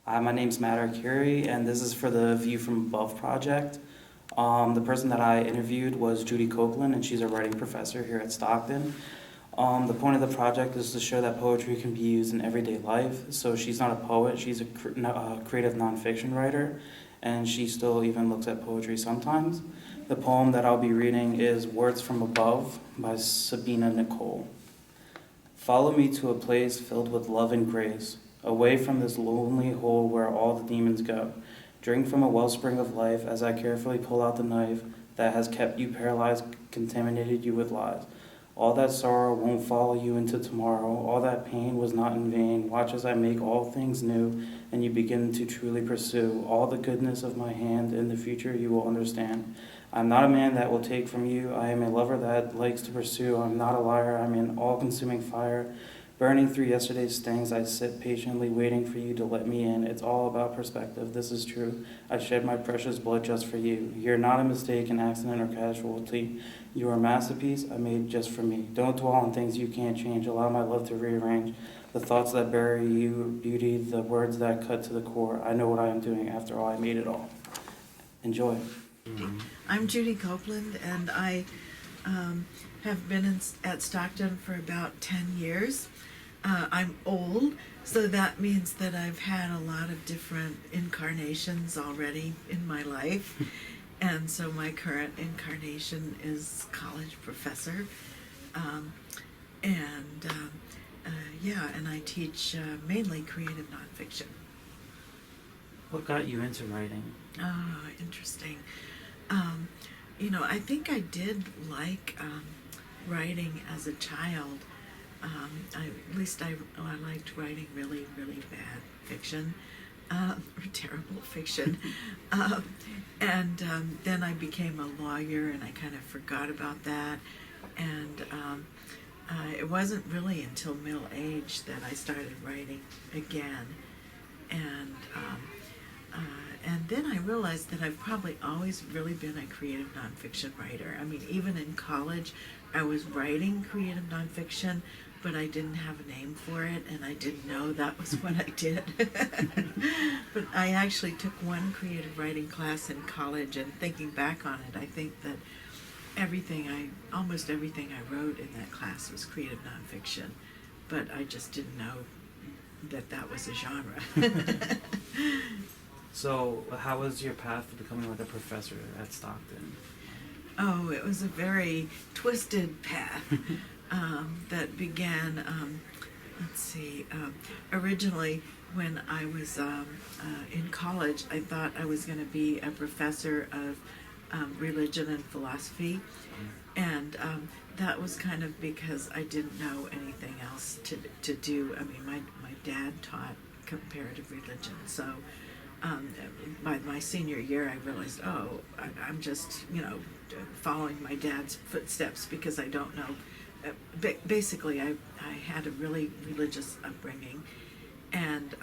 My name's Matt Arcuri, and this is for the View from Above project. The person that I interviewed was Judy Copeland, and she's a writing professor here at Stockton. The point of the project is to show that poetry can be used in everyday life. So she's not a poet, she's a creative nonfiction writer, and she still even looks at poetry sometimes. The poem that I'll be reading is Words from Above by Sabina Nicole. Follow me to a place filled with love and grace, away from this lonely hole where all the demons go. Drink from a wellspring of life as I carefully pull out the knife that has kept you paralyzed, contaminated you with lies. All that sorrow won't follow you into tomorrow. All that pain was not in vain. Watch as I make all things new, and you begin to truly pursue all the goodness of my hand. In the future you will understand. I'm not a man that will take from you. I am a lover that likes to pursue. I'm not a liar. I'm an all-consuming fire. Burning through yesterday's stings, I sit patiently waiting for you to let me in. It's all about perspective. This is true. I shed my precious blood just for you. You're not a mistake, an accident, or casualty. You are a masterpiece I made just for me. Don't dwell on things you can't change. Allow my love to rearrange the thoughts that bury you, beauty, the words that cut to the core. I know what I am doing. After all, I made it all. Enjoy. I'm Judy Copeland, and I have been at Stockton for about 10 years. I'm old, so that means that I've had a lot of different incarnations already in my life. And so my current incarnation is college professor. And I teach mainly creative nonfiction. What got you into writing? Oh, interesting. I think I did like writing as a child. I liked writing really, really bad fiction, or terrible fiction. Then I became a lawyer, and I kind of forgot about that. And it wasn't really until middle age that I started writing again. And then I realized that I've probably always really been a creative nonfiction writer. I mean, even in college, I was writing creative nonfiction, but I didn't have a name for it, and I didn't know that was what I did. But I actually took one creative writing class in college, and thinking back on it, I think that almost everything I wrote in that class was creative nonfiction, but I just didn't know that was a genre. So, how was your path to becoming a professor at Stockton? Oh, it was a very twisted path that began, originally when I was in college, I thought I was going to be a professor of religion and philosophy, and that was kind of because I didn't know anything else to do. I mean, my dad taught comparative religion, so by my senior year, I realized, I'm just, following my dad's footsteps because I don't know. Basically, I had a really religious upbringing, and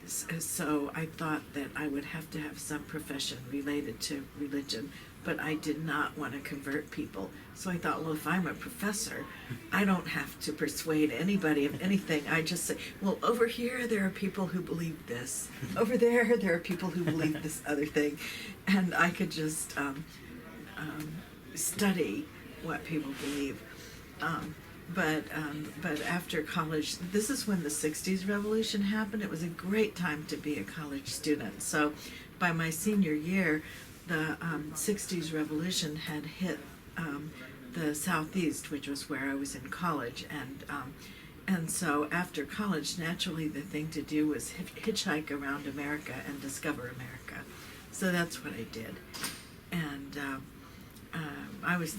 so I thought that I would have to have some profession related to religion, but I did not want to convert people. So I thought, well, if I'm a professor, I don't have to persuade anybody of anything. I just say, well, over here there are people who believe this. Over there are people who believe this other thing. And I could just study what people believe. But after college, this is when the 60s revolution happened. It was a great time to be a college student. So by my senior year, the 60s revolution had hit the Southeast, which was where I was in college. And so after college, naturally the thing to do was hitchhike around America and discover America. So that's what I did. And I was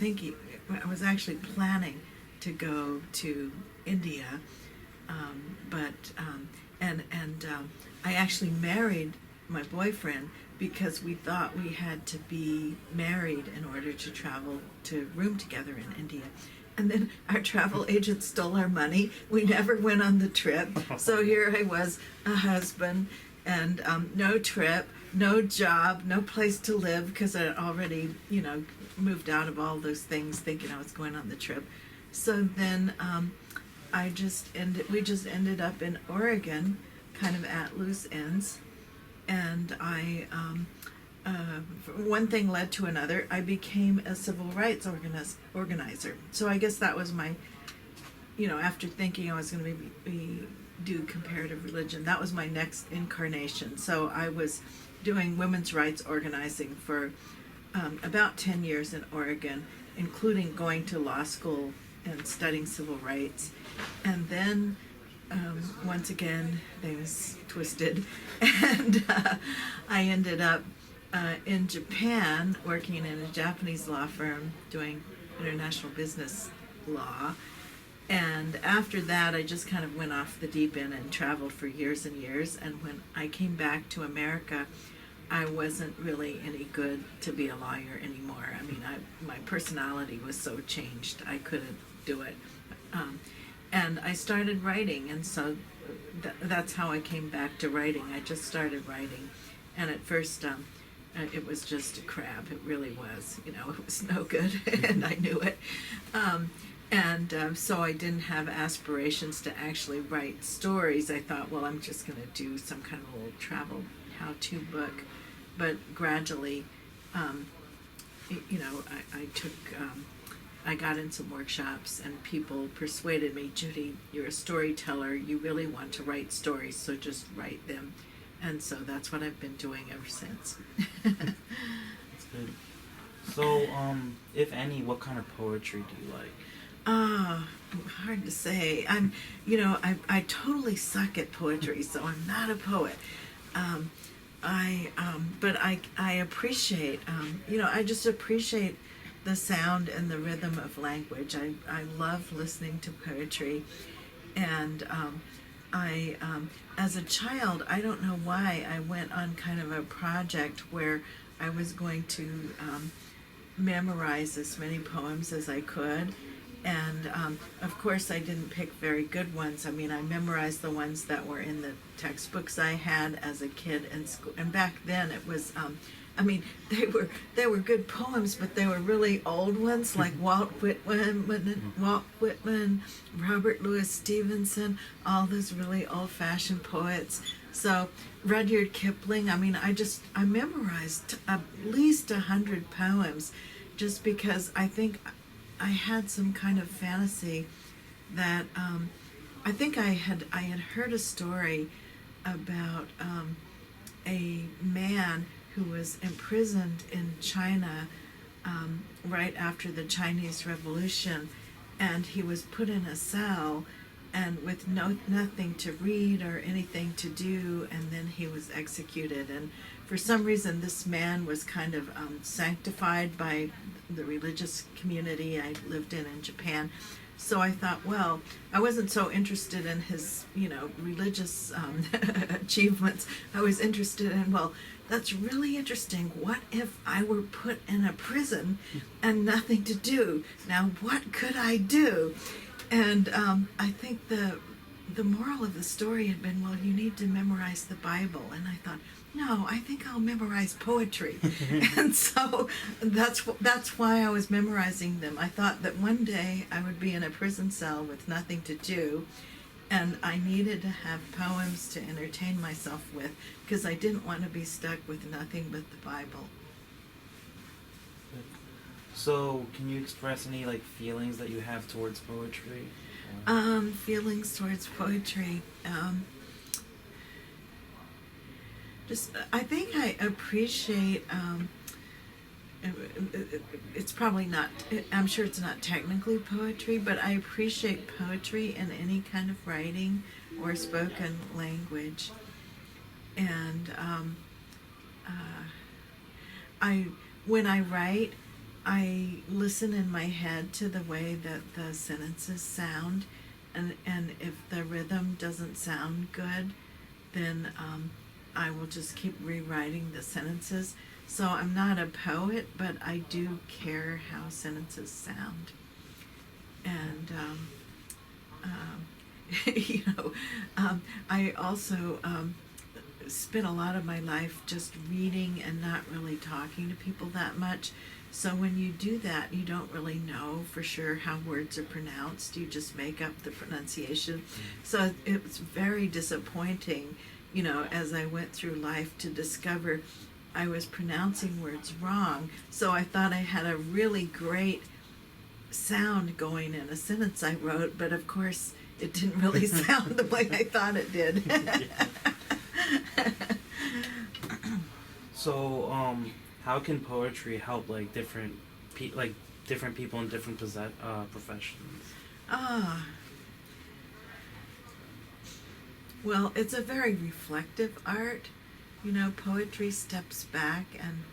actually planning to go to India, I actually married my boyfriend because we thought we had to be married in order to travel to room together in India. And then our travel agent stole our money. We never went on the trip. So here I was, a husband, and no trip, no job, no place to live, because I had already, moved out of all those things thinking I was going on the trip. So then we just ended up in Oregon, kind of at loose ends, and one thing led to another. I became a civil rights organizer. So I guess that was my, after thinking I was going to do comparative religion, that was my next incarnation. So I was doing women's rights organizing for about 10 years in Oregon, including going to law school and studying civil rights. And then once again, things twisted, and I ended up in Japan working in a Japanese law firm doing international business law. And after that, I just kind of went off the deep end and traveled for years and years. And when I came back to America, I wasn't really any good to be a lawyer anymore. I mean, my personality was so changed, I couldn't do it. And I started writing, and so that's how I came back to writing. I just started writing, and at first it was just a crap. It really was. It was no good, and I knew it. So I didn't have aspirations to actually write stories. I thought, well, I'm just going to do some kind of little travel how-to book. But gradually, I got in some workshops, and people persuaded me, Judy, you're a storyteller. You really want to write stories, so just write them. And so that's what I've been doing ever since. That's good. So, if any, what kind of poetry do you like? Hard to say. I totally suck at poetry, so I'm not a poet. But I appreciate, I just appreciate the sound and the rhythm of language. I love listening to poetry, and as a child, I don't know why, I went on kind of a project where I was going to memorize as many poems as I could. And of course, I didn't pick very good ones. I mean, I memorized the ones that were in the textbooks I had as a kid in school. And back then, it was, they were good poems, but they were really old ones, like Walt Whitman, Robert Louis Stevenson, all those really old-fashioned poets. So Rudyard Kipling. I memorized at least 100 poems, just because I think I had some kind of fantasy that I think I had heard a story about a man who was imprisoned in China right after the Chinese Revolution, and he was put in a cell and with nothing to read or anything to do, and then he was executed. And for some reason, this man was kind of sanctified by the religious community I lived in Japan. So I thought, well, I wasn't so interested in his, religious achievements. I was interested in, well, that's really interesting. What if I were put in a prison and nothing to do? Now, what could I do? And I think the moral of the story had been, well, you need to memorize the Bible. And I thought, no, I think I'll memorize poetry. And so that's why I was memorizing them. I thought that one day I would be in a prison cell with nothing to do, and I needed to have poems to entertain myself with, because I didn't want to be stuck with nothing but the Bible. So, can you express any feelings that you have towards poetry? Feelings towards poetry. I think I appreciate, it's probably not, I'm sure it's not technically poetry, but I appreciate poetry in any kind of writing or spoken language. And when I write, I listen in my head to the way that the sentences sound, and if the rhythm doesn't sound good, then I will just keep rewriting the sentences. So I'm not a poet, but I do care how sentences sound. And I also spent a lot of my life just reading and not really talking to people that much. So when you do that, you don't really know for sure how words are pronounced. You just make up the pronunciation. So it was very disappointing, you know, as I went through life to discover I was pronouncing words wrong. So I thought I had a really great sound going in a sentence I wrote, but of course it didn't really sound the way I thought it did. So, how can poetry help like different people in different professions? Well, it's a very reflective art. You know, poetry steps back and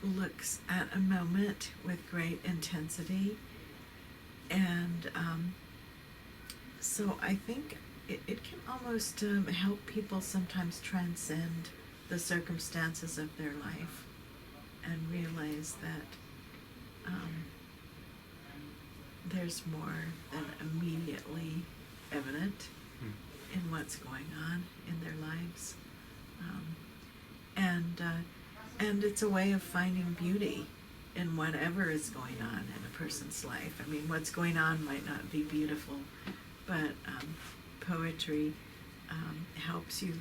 looks at a moment with great intensity. And so I think it can almost help people sometimes transcend the circumstances of their life and realize that there's more than immediately evident in what's going on in their lives. And it's a way of finding beauty in whatever is going on in a person's life. I mean, what's going on might not be beautiful, but poetry helps you.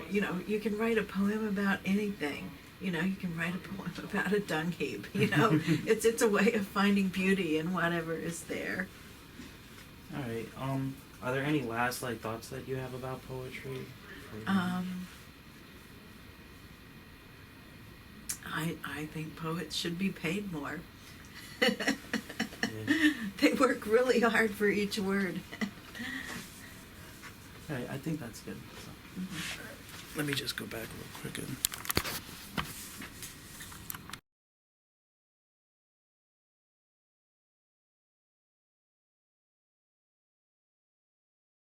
You know, you can write a poem about anything. You know, you can write a poem about a dung heap. You know, it's a way of finding beauty in whatever is there. All right. Are there any last thoughts that you have about poetry? I think poets should be paid more. Yeah. They work really hard for each word. All right. I think that's good. So. Let me just go back real quick.